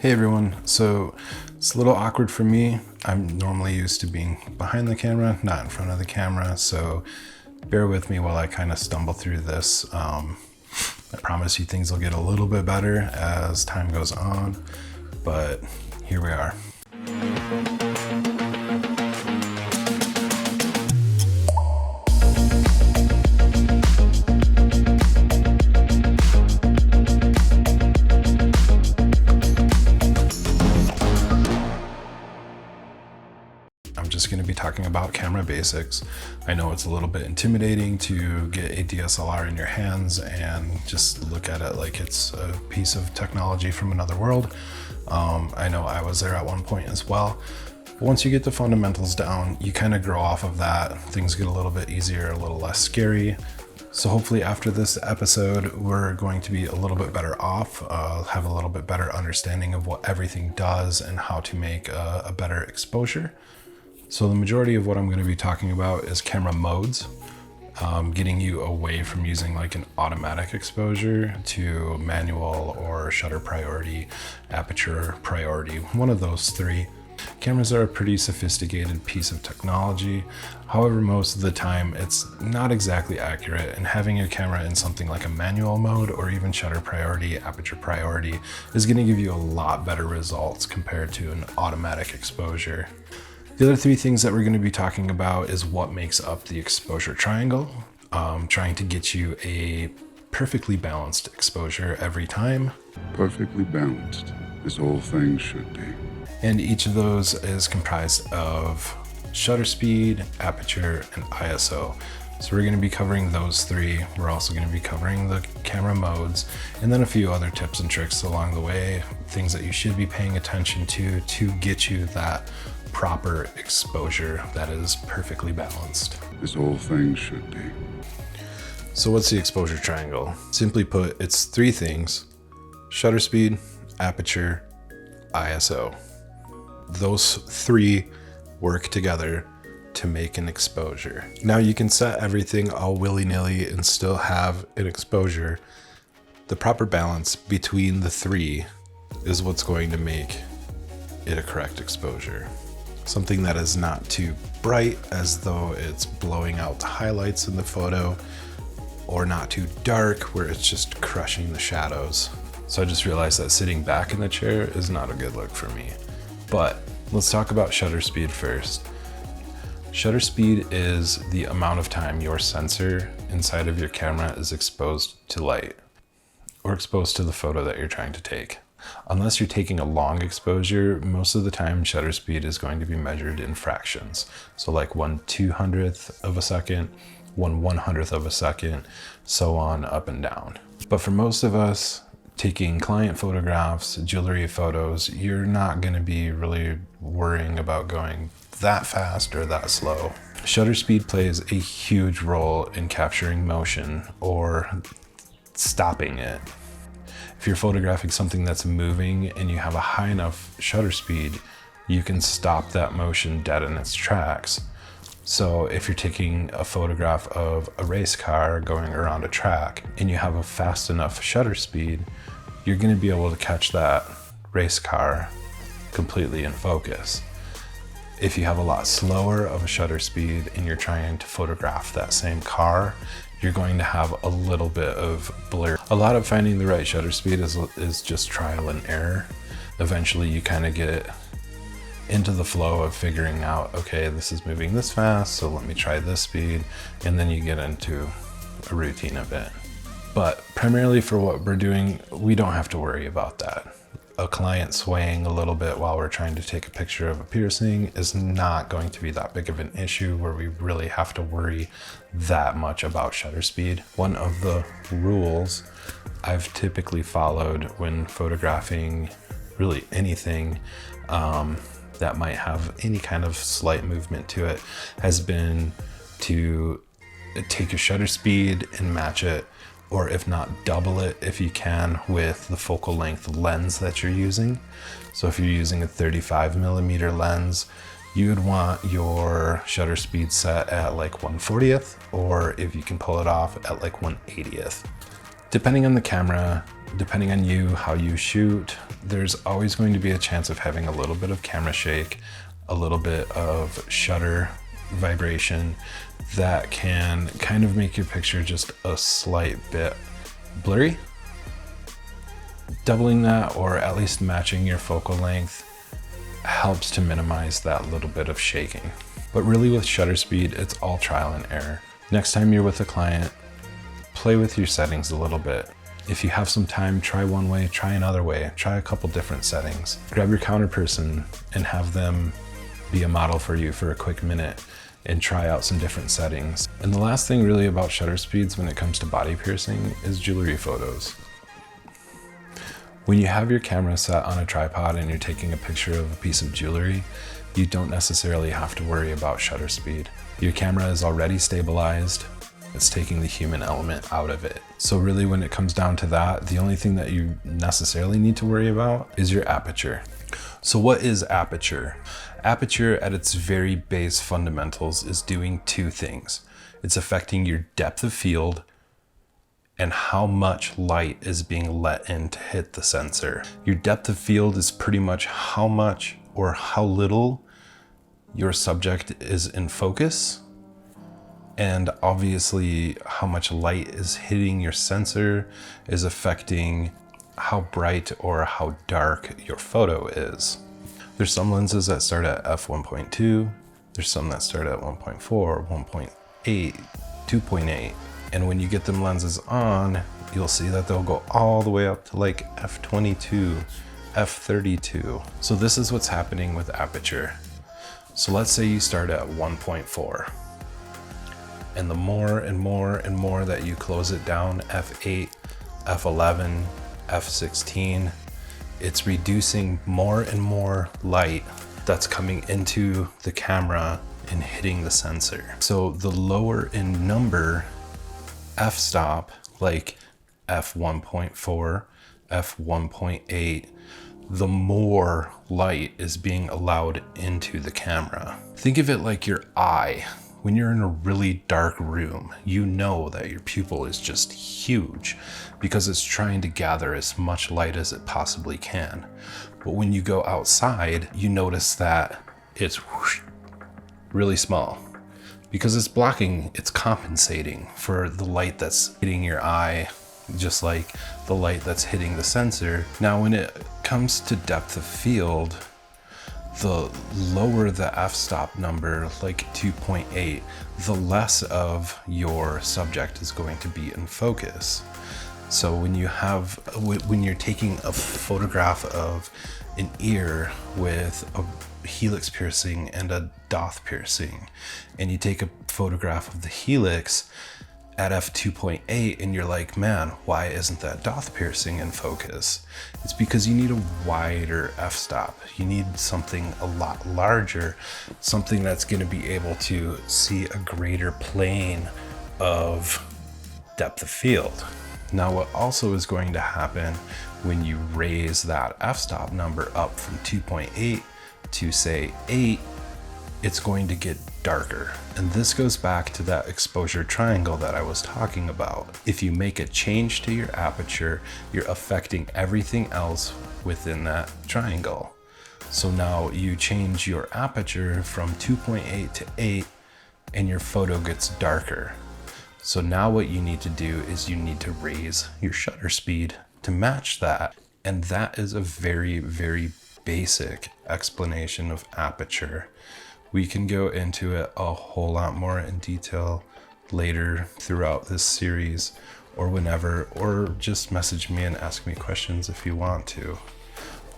Hey everyone, so it's a little awkward for me. I'm normally used to being behind the camera, not in front of the camera, so bear with me while I kind of stumble through this. I promise you things will get a little bit better as time goes on, but here we are. I'm just going to be talking about camera basics. I know it's a little bit intimidating to get a DSLR in your hands and just look at it like it's a piece of technology from another world. I know I was there at one point as well. But once you get the fundamentals down, you kind of grow off of that. Things get a little bit easier, a little less scary. So hopefully after this episode, we're going to be a little bit better off, have a little bit better understanding of what everything does and how to make a better exposure. So the majority of what I'm going to be talking about is camera modes, getting you away from using like an automatic exposure to manual or shutter priority, aperture priority, one of those three. Cameras are a pretty sophisticated piece of technology. However, most of the time it's not exactly accurate, and having your camera in something like a manual mode or even shutter priority, aperture priority is going to give you a lot better results compared to an automatic exposure. The other three things that we're going to be talking about is what makes up the exposure triangle, trying to get you a perfectly balanced exposure every time. Perfectly balanced, as all things should be. And each of those is comprised of shutter speed, aperture, and ISO. So we're going to be covering those three. We're also going to be covering the camera modes and then a few other tips and tricks along the way, things that you should be paying attention to get you that proper exposure that is perfectly balanced. As all things should be. So what's the exposure triangle? Simply put, it's three things: shutter speed, aperture, ISO. Those three work together to make an exposure. Now you can set everything all willy-nilly and still have an exposure. The proper balance between the three is what's going to make it a correct exposure. Something that is not too bright as though it's blowing out the highlights in the photo, or not too dark where it's just crushing the shadows. So I just realized that sitting back in the chair is not a good look for me. But let's talk about shutter speed first. Shutter speed is the amount of time your sensor inside of your camera is exposed to light or exposed to the photo that you're trying to take. Unless you're taking a long exposure, most of the time shutter speed is going to be measured in fractions. So like 1/200th of a second, 1/100th of a second, so on up and down. But for most of us, taking client photographs, jewelry photos, you're not going to be really worrying about going that fast or that slow. Shutter speed plays a huge role in capturing motion or stopping it. If you're photographing something that's moving and you have a high enough shutter speed, you can stop that motion dead in its tracks. So if you're taking a photograph of a race car going around a track and you have a fast enough shutter speed, you're going to be able to catch that race car completely in focus. If you have a lot slower of a shutter speed and you're trying to photograph that same car, you're going to have a little bit of blur. A lot of finding the right shutter speed is just trial and error. Eventually you kind of get into the flow of figuring out, okay, this is moving this fast, so let me try this speed, and then you get into a routine of it. But primarily for what we're doing, we don't have to worry about that. A client swaying a little bit while we're trying to take a picture of a piercing is not going to be that big of an issue where we really have to worry that much about shutter speed. One of the rules I've typically followed when photographing really anything that might have any kind of slight movement to it has been to take your shutter speed and match it, or if not, double it if you can with the focal length lens that you're using. So if you're using a 35mm lens, you would want your shutter speed set at like 1/40th, or if you can pull it off at like 1/80th. Depending on the camera, Depending on you, how you shoot, there's always going to be a chance of having a little bit of camera shake, a little bit of shutter vibration that can kind of make your picture just a slight bit blurry. Doubling that, or at least matching your focal length, helps to minimize that little bit of shaking. But really with shutter speed, it's all trial and error. Next time you're with a client, play with your settings a little bit. If you have some time, try one way, try another way, try a couple different settings. Grab your counter person and have them be a model for you for a quick minute and try out some different settings. And the last thing really about shutter speeds when it comes to body piercing is jewelry photos. When you have your camera set on a tripod and you're taking a picture of a piece of jewelry, you don't necessarily have to worry about shutter speed. Your camera is already stabilized. It's taking the human element out of it. So really when it comes down to that, the only thing that you necessarily need to worry about is your aperture. So what is aperture? Aperture at its very base fundamentals is doing two things. It's affecting your depth of field and how much light is being let in to hit the sensor. Your depth of field is pretty much how much or how little your subject is in focus, and obviously how much light is hitting your sensor is affecting how bright or how dark your photo is. There's some lenses that start at f1.2, there's some that start at 1.4, 1.8, 2.8. And when you get them lenses on, you'll see that they'll go all the way up to like f22, f32. So this is what's happening with aperture. So let's say you start at 1.4. And the more and more and more that you close it down, f8, f11, f16, it's reducing more and more light that's coming into the camera and hitting the sensor. So the lower in number f-stop, like f1.4, f1.8, the more light is being allowed into the camera. Think of it like your eye. When you're in a really dark room, you know that your pupil is just huge because it's trying to gather as much light as it possibly can. But when you go outside, you notice that it's whoosh, really small because it's blocking, it's compensating for the light that's hitting your eye, just like the light that's hitting the sensor. Now, when it comes to depth of field, the lower the f-stop number, like 2.8, the less of your subject is going to be in focus. So when you're taking a photograph of an ear with a helix piercing and a doth piercing, and you take a photograph of the helix at f2.8 and you're like, man, why isn't that doth piercing in focus? It's because you need a wider f-stop. You need something a lot larger, something that's going to be able to see a greater plane of depth of field. Now, what also is going to happen when you raise that f-stop number up from 2.8 to say 8, it's going to get darker. And this goes back to that exposure triangle that I was talking about. If you make a change to your aperture, you're affecting everything else within that triangle. So now you change your aperture from 2.8 to 8 and your photo gets darker. So now what you need to do is you need to raise your shutter speed to match that. And that is a very, very basic explanation of aperture. We can go into it a whole lot more in detail later throughout this series or whenever, or just message me and ask me questions if you want to.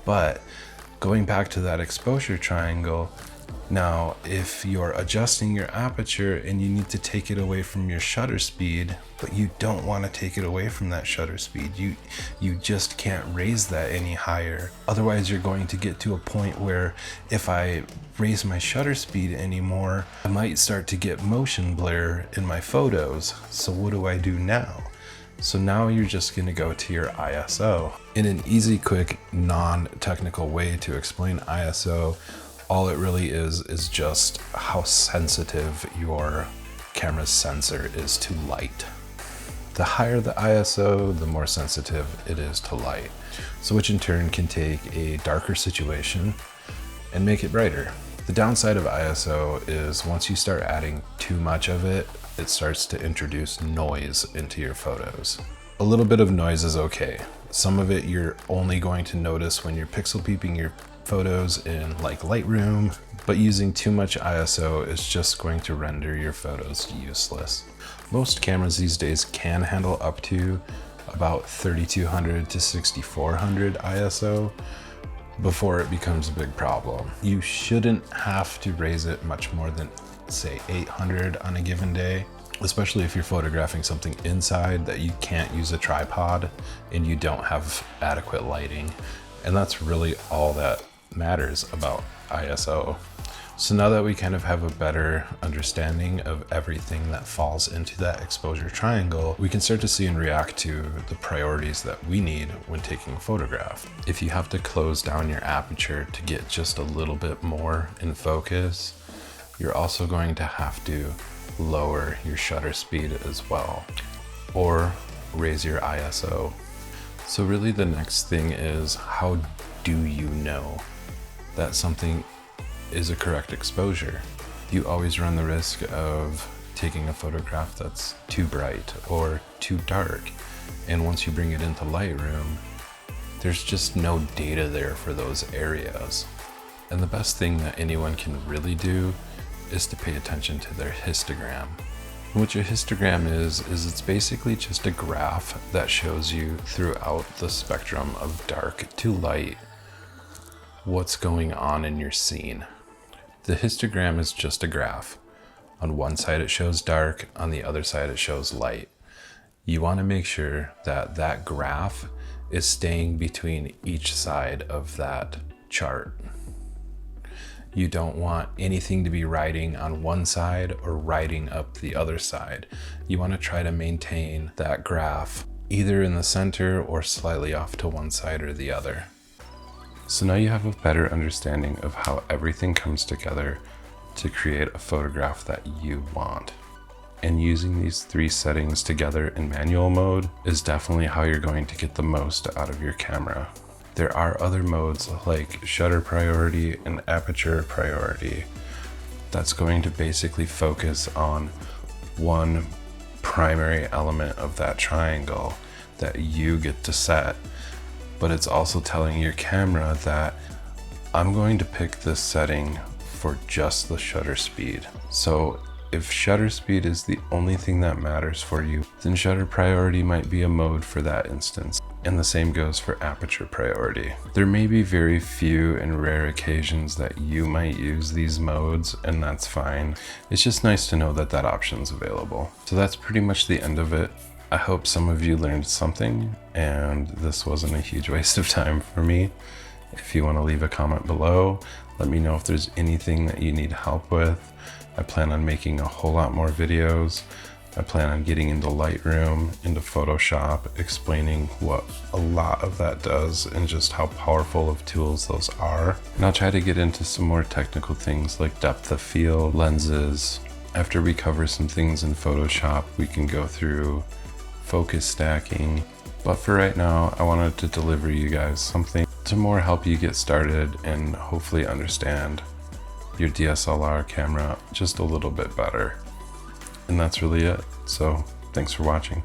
But going back to that exposure triangle, now if you're adjusting your aperture and you need to take it away from your shutter speed, but you don't want to take it away from that shutter speed, you just can't raise that any higher. Otherwise you're going to get to a point where if I raise my shutter speed anymore, I might start to get motion blur in my photos. So what do I do now? So now you're just going to go to your ISO. In an easy, quick, non-technical way to explain ISO, all it really is just how sensitive your camera's sensor is to light. The higher the ISO, the more sensitive it is to light. So which in turn can take a darker situation and make it brighter. The downside of ISO is once you start adding too much of it, it starts to introduce noise into your photos. A little bit of noise is okay. Some of it you're only going to notice when you're pixel peeping your photos in like Lightroom, but using too much ISO is just going to render your photos useless. Most cameras these days can handle up to about 3200 to 6400 ISO before it becomes a big problem. You shouldn't have to raise it much more than say 800 on a given day, especially if you're photographing something inside that you can't use a tripod and you don't have adequate lighting. And that's really all that matters about ISO. So now that we kind of have a better understanding of everything that falls into that exposure triangle, we can start to see and react to the priorities that we need when taking a photograph. If you have to close down your aperture to get just a little bit more in focus, you're also going to have to lower your shutter speed as well, or raise your ISO. So really the next thing is, how do you know that something is a correct exposure? You always run the risk of taking a photograph that's too bright or too dark. And once you bring it into Lightroom, there's just no data there for those areas. And the best thing that anyone can really do is to pay attention to their histogram. What your histogram is it's basically just a graph that shows you throughout the spectrum of dark to light what's going on in your scene. The histogram is just a graph. On one side it shows dark, on the other side it shows light. You want to make sure that that graph is staying between each side of that chart. You don't want anything to be riding on one side or riding up the other side. You want to try to maintain that graph either in the center or slightly off to one side or the other. So now you have a better understanding of how everything comes together to create a photograph that you want. And using these three settings together in manual mode is definitely how you're going to get the most out of your camera. There are other modes like shutter priority and aperture priority that's going to basically focus on one primary element of that triangle that you get to set. But it's also telling your camera that I'm going to pick this setting for just the shutter speed. So if shutter speed is the only thing that matters for you, then shutter priority might be a mode for that instance. And the same goes for aperture priority. There may be very few and rare occasions that you might use these modes, and that's fine. It's just nice to know that that option's available. So that's pretty much the end of it. I hope some of you learned something, and this wasn't a huge waste of time for me. If you want to leave a comment below, let me know if there's anything that you need help with. I plan on making a whole lot more videos. I plan on getting into Lightroom, into Photoshop, explaining what a lot of that does and just how powerful of tools those are. And I'll try to get into some more technical things like depth of field, lenses. After we cover some things in Photoshop, we can go through focus stacking. But for right now, I wanted to deliver you guys something to more help you get started and hopefully understand your DSLR camera just a little bit better. And that's really it. So thanks for watching.